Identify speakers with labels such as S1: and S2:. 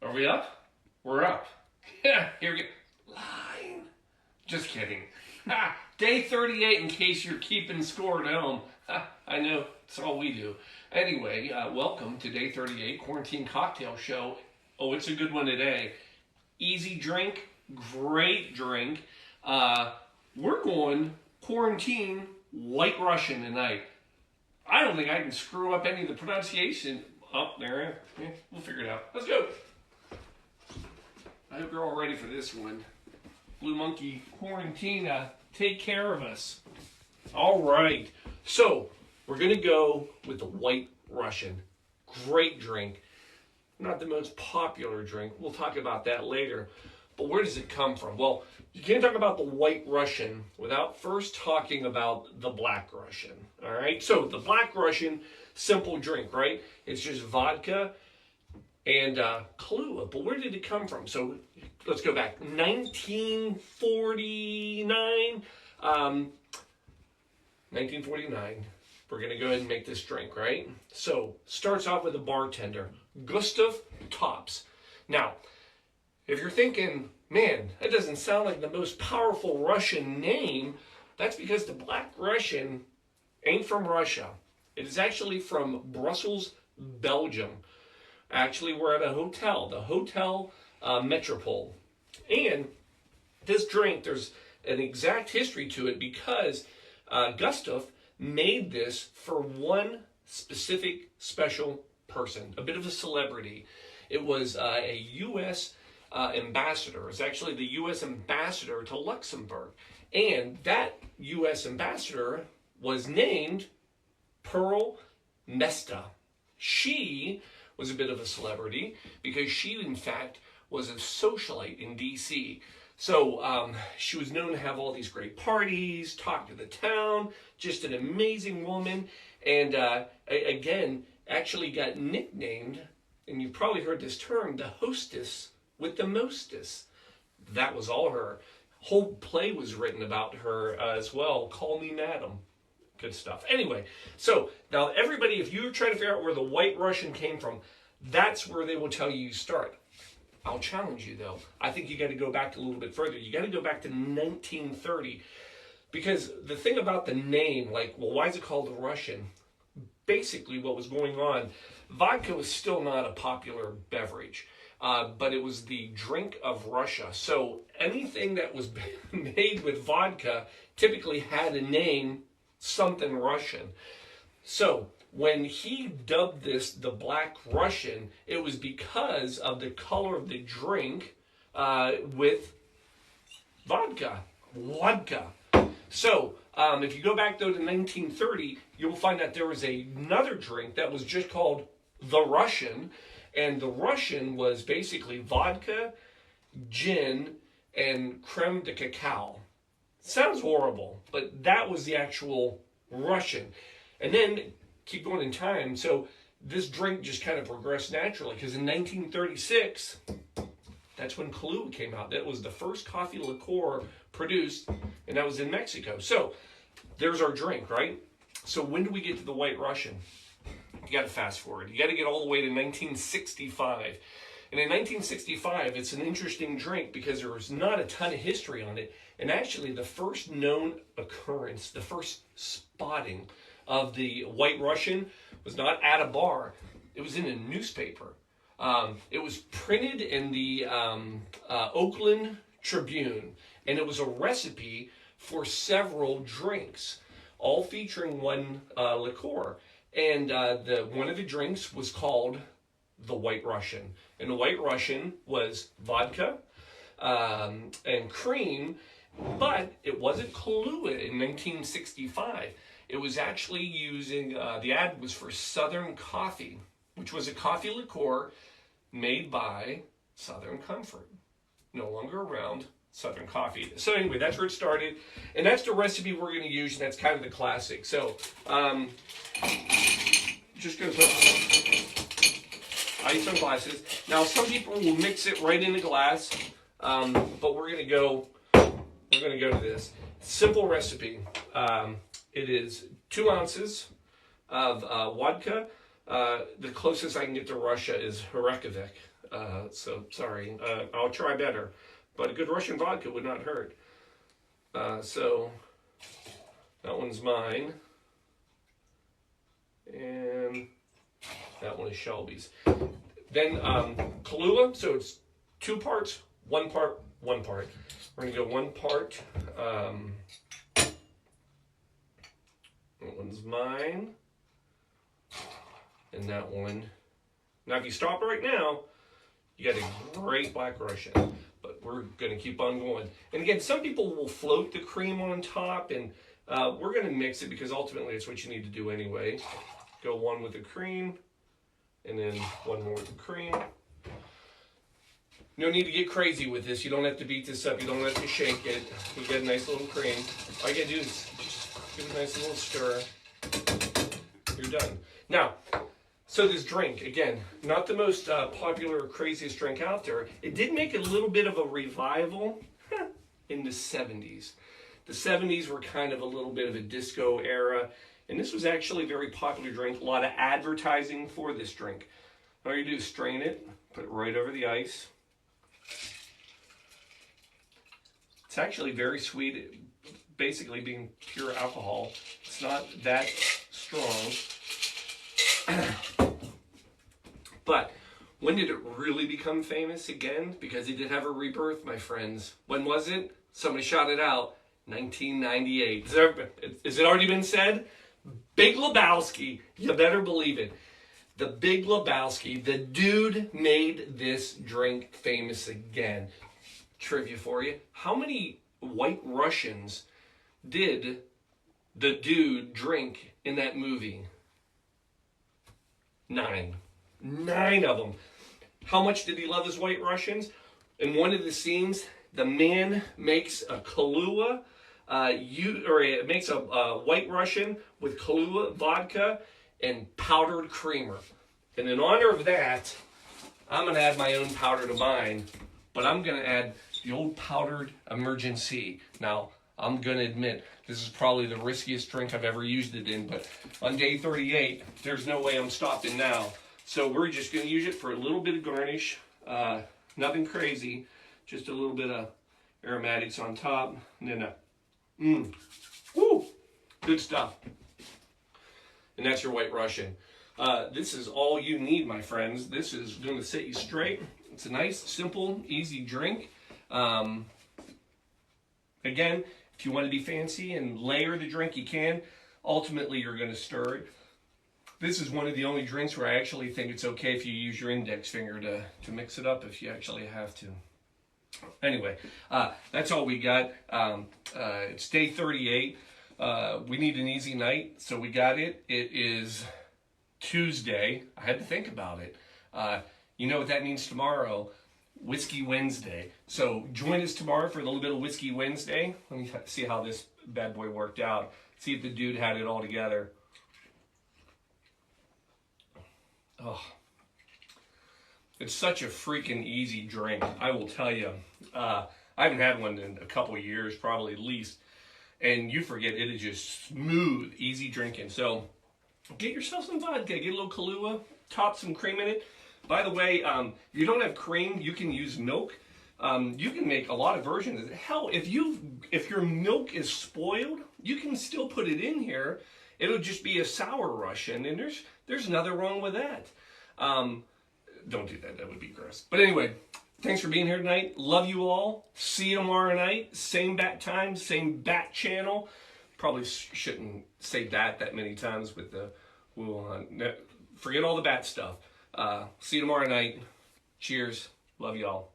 S1: Are we up? We're up. Yeah, here we go. Line. Just kidding. Day 38 in case you're keeping score at home. I know, it's all we do. Anyway, welcome to Day 38 Quarantine Cocktail Show. Oh, it's a good one today. Easy drink, great drink. We're going quarantine White Russian tonight. I don't think I can screw up any of the pronunciation. Oh, there. Yeah, we'll figure it out. Let's go. I hope you're all ready for this one. Blue Monkey Quarantine, take care of us. All right. So, we're going to go with the White Russian. Great drink. Not the most popular drink. We'll talk about that later. But where does it come from? Well, you can't talk about the White Russian without first talking about the Black Russian. All right? So, the Black Russian, simple drink, right? It's just vodka and Kahlua. But where did it come from? So, let's go back. 1949. 1949. We're going to go ahead and make this drink, right? So, starts off with a bartender, Gustav Tops. Now, if you're thinking, man, that doesn't sound like the most powerful Russian name, that's because the Black Russian ain't from Russia. It is actually from Brussels, Belgium. Actually, we're at a hotel, the Hotel Metropole. And this drink, there's an exact history to it because Gustav made this for one specific special person, a bit of a celebrity. It was a U.S. ambassador. It's actually the U.S. ambassador to Luxembourg. And that U.S. ambassador was named Pearl Mesta. She was a bit of a celebrity because she, in fact, was a socialite in D.C. So she was known to have all these great parties, talk to the town, just an amazing woman. And again, actually got nicknamed, and you've probably heard this term, the hostess with the mostest. That was all her. Whole play was written about her as well. Call Me Madam. Good stuff. Anyway, so now everybody, if you're trying to figure out where the White Russian came from, that's where they will tell you start. I'll challenge you though. I think you got to go back a little bit further. You got to go back to 1930. Because the thing about the name, like, well, why is it called the Russian? Basically what was going on, vodka was still not a popular beverage. But it was the drink of Russia. So anything that was made with vodka typically had a name, something Russian. So when he dubbed this the Black Russian, it was because of the color of the drink with vodka. Vodka. So if you go back though to 1930, you'll find that there was another drink that was just called the Russian. And the Russian was basically vodka, gin, and creme de cacao. Sounds horrible, but that was the actual Russian. And then, keep going in time, so this drink just kind of progressed naturally, because in 1936, that's when Kahlua came out. That was the first coffee liqueur produced, and that was in Mexico. So, there's our drink, right? So when do we get to the White Russian? You got to fast forward. You got to get all the way to 1965. And in 1965, it's an interesting drink because there was not a ton of history on it. And actually, the first known occurrence, the first spotting of the White Russian was not at a bar. It was in a newspaper. It was printed in the Oakland Tribune. And it was a recipe for several drinks, all featuring one liqueur. And one of the drinks was called the White Russian. And the White Russian was vodka and cream, but it wasn't Kahlua in 1965. It was actually using, the ad was for Southern Coffee, which was a coffee liqueur made by Southern Comfort. No longer around, Southern Coffee. So anyway, that's where it started. And that's the recipe we're going to use, and that's kind of the classic. So, just going to put ice on glasses. Now, some people will mix it right in the glass, but we're going to go to this. Simple recipe. It is 2 ounces of vodka. The closest I can get to Russia is Horekovich. So sorry. I'll try better. But a good Russian vodka would not hurt. So that one's mine. And that one is Shelby's. Then Kahlua, so it's 2 parts, 1 part, 1 part. We're going to go 1 part. That one's mine. And that one. Now, if you stop right now, you got a great Black Russian. But we're going to keep on going. And again, some people will float the cream on top, and we're going to mix it because ultimately it's what you need to do anyway. Go 1 with the cream, and then 1 more with the cream. No need to get crazy with this. You don't have to beat this up. You don't have to shake it. You get a nice little cream. All you got to do is just give it a nice little stir. You're done. Now, so this drink, again, not the most popular or craziest drink out there. It did make a little bit of a revival in the 70s. The 70s were kind of a little bit of a disco era, and this was actually a very popular drink. A lot of advertising for this drink. All you do is strain it, put it right over the ice. It's actually very sweet, basically being pure alcohol. It's not that strong. But when did it really become famous again? Because it did have a rebirth, my friends. When was it? Somebody shot it out. 1998. Has it already been said? Big Lebowski. You better believe it. The Big Lebowski. The dude made this drink famous again. Trivia for you. How many White Russians did the dude drink in that movie? 9. 9 of them. How much did he love his White Russians? In one of the scenes, the man makes a Kahlua. It makes a White Russian with Kahlua vodka and powdered creamer. And in honor of that, I'm going to add my own powder to mine, but I'm going to add the old powdered Emergency. Now, I'm going to admit, this is probably the riskiest drink I've ever used it in, but on day 38, there's no way I'm stopping now. So we're just going to use it for a little bit of garnish. Nothing crazy, just a little bit of aromatics on top. And then, woo, good stuff. And that's your White Russian. This is all you need, my friends. This is going to set you straight. It's a nice, simple, easy drink. Again, if you want to be fancy and layer the drink, you can. Ultimately, you're going to stir it. This is one of the only drinks where I actually think it's okay if you use your index finger to mix it up if you actually have to. Anyway, that's all we got. It's day 38. We need an easy night, so we got it. It is Tuesday. I had to think about it. You know what that means tomorrow? Whiskey Wednesday. So join us tomorrow for a little bit of Whiskey Wednesday. Let me see how this bad boy worked out. See if the dude had it all together. Oh, it's such a freaking easy drink. I will tell you. I haven't had one in a couple of years, probably at least. And you forget, it is just smooth, easy drinking. So get yourself some vodka, get a little Kahlua, top some cream in it. By the way, if you don't have cream, you can use milk. You can make a lot of versions. Hell, if your milk is spoiled, you can still put it in here. It'll just be a sour Russian, and there's nothing wrong with that. Don't do that. That would be gross. But anyway, thanks for being here tonight. Love you all. See you tomorrow night. Same bat time, same bat channel. Probably shouldn't say that many times with the Wuhan. Forget all the bat stuff. See you tomorrow night. Cheers. Love you all.